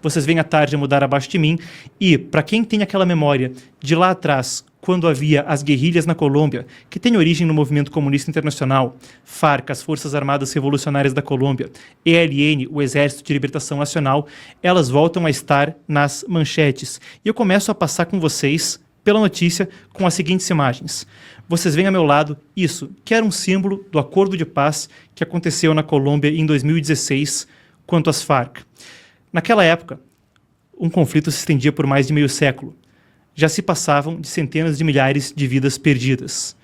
Vocês vêm à tarde a mudar abaixo de mim. E, para quem tem aquela memória de lá atrás, quando havia as guerrilhas na Colômbia, que tem origem no Movimento Comunista Internacional, FARC, as Forças Armadas Revolucionárias da Colômbia, ELN, o Exército de Libertação Nacional, elas voltam a estar nas manchetes. E eu começo a passar com vocês pela notícia com as seguintes imagens. Vocês veem ao meu lado isso, que era um símbolo do acordo de paz que aconteceu na Colômbia em 2016 quanto às FARC. Naquela época, um conflito se estendia por mais de meio século. Já se passavam de centenas de milhares de vidas perdidas.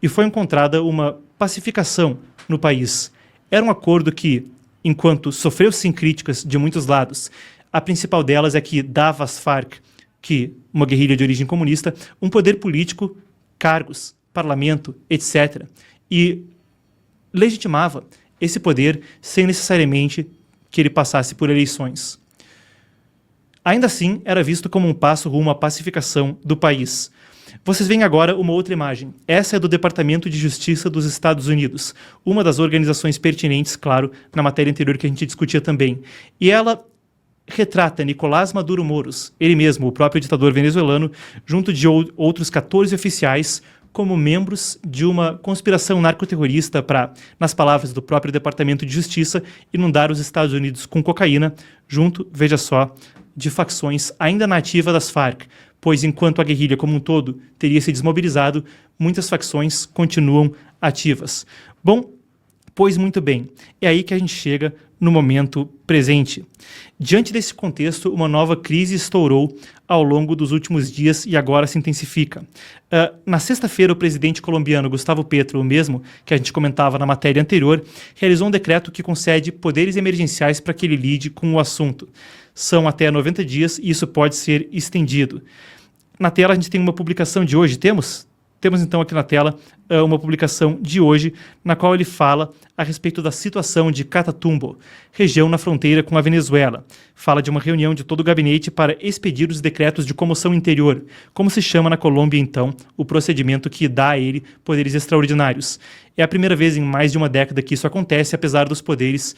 E foi encontrada uma pacificação no país. Era um acordo que, enquanto sofreu sim críticas de muitos lados, a principal delas é que dava às FARC, que uma guerrilha de origem comunista, um poder político, cargos, parlamento, etc. E legitimava esse poder sem necessariamente que ele passasse por eleições. Ainda assim, era visto como um passo rumo à pacificação do país. Vocês veem agora uma outra imagem. Essa é do Departamento de Justiça dos Estados Unidos, uma das organizações pertinentes, claro, na matéria anterior que a gente discutia também. E ela retrata Nicolás Maduro Moros, ele mesmo, o próprio ditador venezuelano, junto de outros 14 oficiais, como membros de uma conspiração narcoterrorista para, nas palavras do próprio Departamento de Justiça, inundar os Estados Unidos com cocaína, junto, veja só, de facções ainda nativas das FARC, pois enquanto a guerrilha como um todo teria se desmobilizado, muitas facções continuam ativas. Bom, pois muito bem, é aí que a gente chega no momento presente. Diante desse contexto, uma nova crise estourou ao longo dos últimos dias e agora se intensifica. Na sexta-feira, o presidente colombiano Gustavo Petro, o mesmo que a gente comentava na matéria anterior, realizou um decreto que concede poderes emergenciais para que ele lide com o assunto. São até 90 dias e isso pode ser estendido. Na tela a gente tem uma publicação de hoje, temos então aqui na tela uma publicação de hoje, na qual ele fala a respeito da situação de Catatumbo, região na fronteira com a Venezuela. Fala de uma reunião de todo o gabinete para expedir os decretos de comoção interior, como se chama na Colômbia, então, o procedimento que dá a ele poderes extraordinários. É a primeira vez em mais de uma década que isso acontece, apesar dos poderes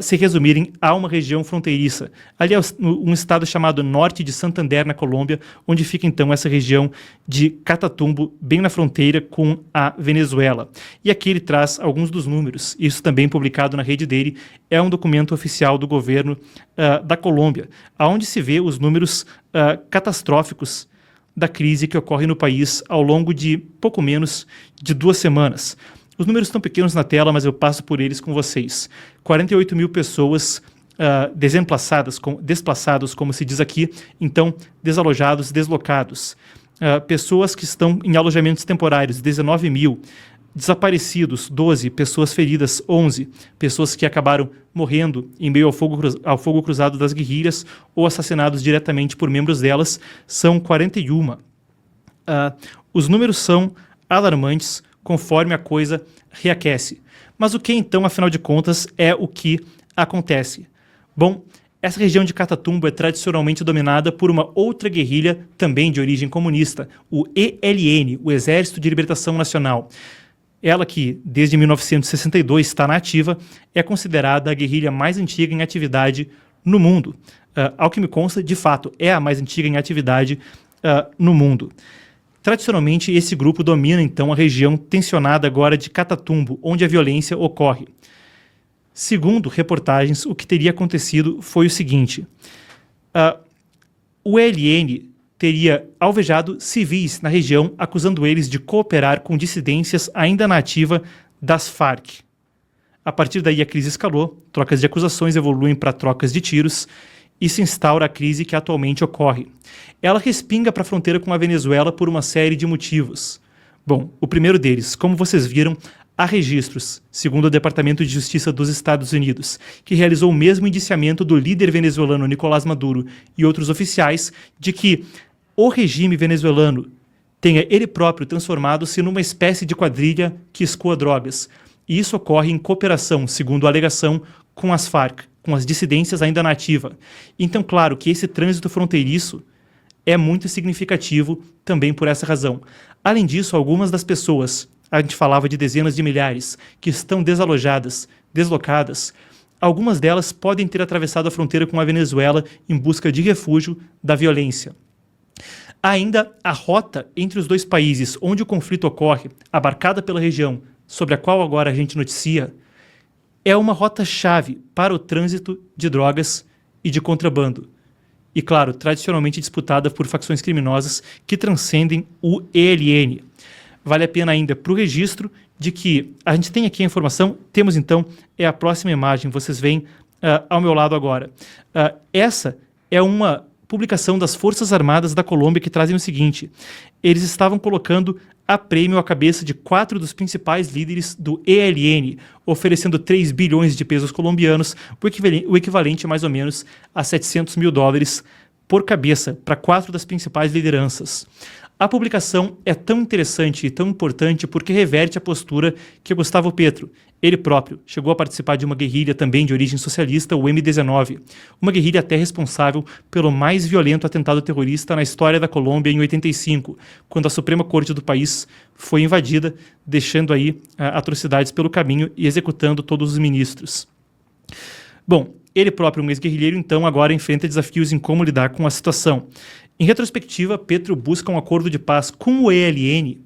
se resumirem a uma região fronteiriça. Ali é um estado chamado Norte de Santander, na Colômbia, onde fica então essa região de Catatumbo, bem na fronteira com a Venezuela. E aqui ele traz alguns dos números, isso também publicado na rede dele, é um documento oficial do governo da Colômbia, onde se vê os números catastróficos da crise que ocorre no país ao longo de pouco menos de 2 semanas. Os números estão pequenos na tela, mas eu passo por eles com vocês. 48 mil pessoas desplaçados, como se diz aqui, então desalojados, deslocados. Pessoas que estão em alojamentos temporários, 19 mil. Desaparecidos, 12. Pessoas feridas, 11. Pessoas que acabaram morrendo em meio ao fogo cruzado das guerrilhas ou assassinados diretamente por membros delas, são 41. Os números são alarmantes, conforme a coisa reaquece. Mas o que então, afinal de contas, é o que acontece? Bom, essa região de Catatumbo é tradicionalmente dominada por uma outra guerrilha, também de origem comunista, o ELN, o Exército de Libertação Nacional. Ela que, desde 1962, está na ativa, é considerada a guerrilha mais antiga em atividade no mundo. Ao que me consta, de fato, é a mais antiga em atividade no mundo. Tradicionalmente, esse grupo domina, então, a região tensionada agora de Catatumbo, onde a violência ocorre. Segundo reportagens, o que teria acontecido foi o seguinte. O ELN teria alvejado civis na região, acusando eles de cooperar com dissidências ainda na ativa das FARC. A partir daí, a crise escalou, trocas de acusações evoluem para trocas de tiros, e se instaura a crise que atualmente ocorre. Ela respinga para a fronteira com a Venezuela por uma série de motivos. Bom, o primeiro deles, como vocês viram, há registros, segundo o Departamento de Justiça dos Estados Unidos, que realizou o mesmo indiciamento do líder venezuelano Nicolás Maduro e outros oficiais, de que o regime venezuelano tenha ele próprio transformado-se numa espécie de quadrilha que escoa drogas. E isso ocorre em cooperação, segundo a alegação, com as FARC, com as dissidências ainda na ativa. Então, claro que esse trânsito fronteiriço é muito significativo também por essa razão. Além disso, algumas das pessoas, a gente falava de dezenas de milhares, que estão desalojadas, deslocadas, algumas delas podem ter atravessado a fronteira com a Venezuela em busca de refúgio da violência. Ainda a rota entre os dois países onde o conflito ocorre, abarcada pela região, sobre a qual agora a gente noticia, é uma rota-chave para o trânsito de drogas e de contrabando. E, claro, tradicionalmente disputada por facções criminosas que transcendem o ELN. Vale a pena ainda para o registro de que a gente tem aqui a informação, temos então, é a próxima imagem, vocês veem ao meu lado agora. Essa é uma publicação das Forças Armadas da Colômbia que trazem o seguinte: eles estavam colocando a prêmio a cabeça de 4 dos principais líderes do ELN, oferecendo 3 bilhões de pesos colombianos, o equivalente mais ou menos a $700 mil por cabeça, para 4 das principais lideranças. A publicação é tão interessante e tão importante porque reverte a postura que Gustavo Petro, ele próprio, chegou a participar de uma guerrilha também de origem socialista, o M19, uma guerrilha até responsável pelo mais violento atentado terrorista na história da Colômbia em 85, quando a Suprema Corte do país foi invadida, deixando aí atrocidades pelo caminho e executando todos os ministros. Bom, ele próprio, um ex-guerrilheiro, então agora enfrenta desafios em como lidar com a situação. Em retrospectiva, Petro busca um acordo de paz com o ELN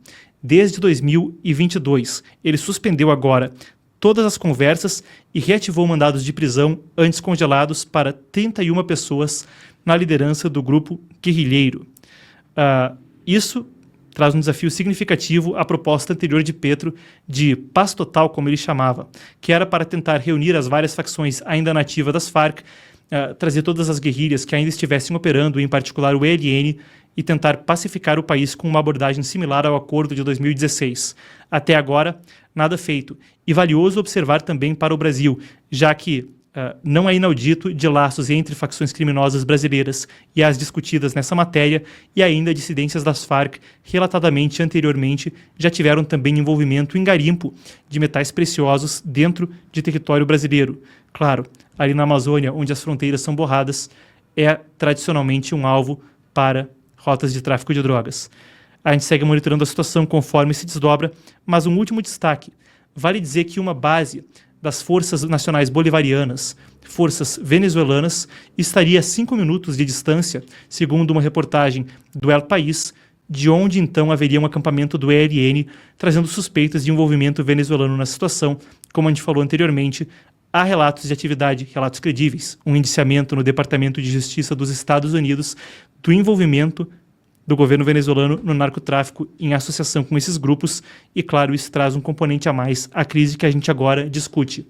desde 2022. Ele suspendeu agora todas as conversas e reativou mandados de prisão antes congelados para 31 pessoas na liderança do grupo guerrilheiro. Isso traz um desafio significativo à proposta anterior de Petro de paz total, como ele chamava, que era para tentar reunir as várias facções ainda nativas das Farc, trazer todas as guerrilhas que ainda estivessem operando, em particular o ELN, e tentar pacificar o país com uma abordagem similar ao acordo de 2016. Até agora, nada feito. E valioso observar também para o Brasil, já que não é inaudito de laços entre facções criminosas brasileiras e as discutidas nessa matéria, e ainda dissidências das Farc, relatadamente anteriormente, já tiveram também envolvimento em garimpo de metais preciosos dentro de território brasileiro. Claro, ali na Amazônia, onde as fronteiras são borradas, é tradicionalmente um alvo para rotas de tráfico de drogas. A gente segue monitorando a situação conforme se desdobra, mas um último destaque. Vale dizer que uma base das Forças Nacionais Bolivarianas, forças venezuelanas, estaria a 5 minutos de distância, segundo uma reportagem do El País, de onde então haveria um acampamento do ELN, trazendo suspeitas de envolvimento venezuelano na situação. Como a gente falou anteriormente, há relatos de atividade, relatos credíveis, um indiciamento no Departamento de Justiça dos Estados Unidos do envolvimento do governo venezuelano no narcotráfico em associação com esses grupos, e claro, isso traz um componente a mais à crise que a gente agora discute.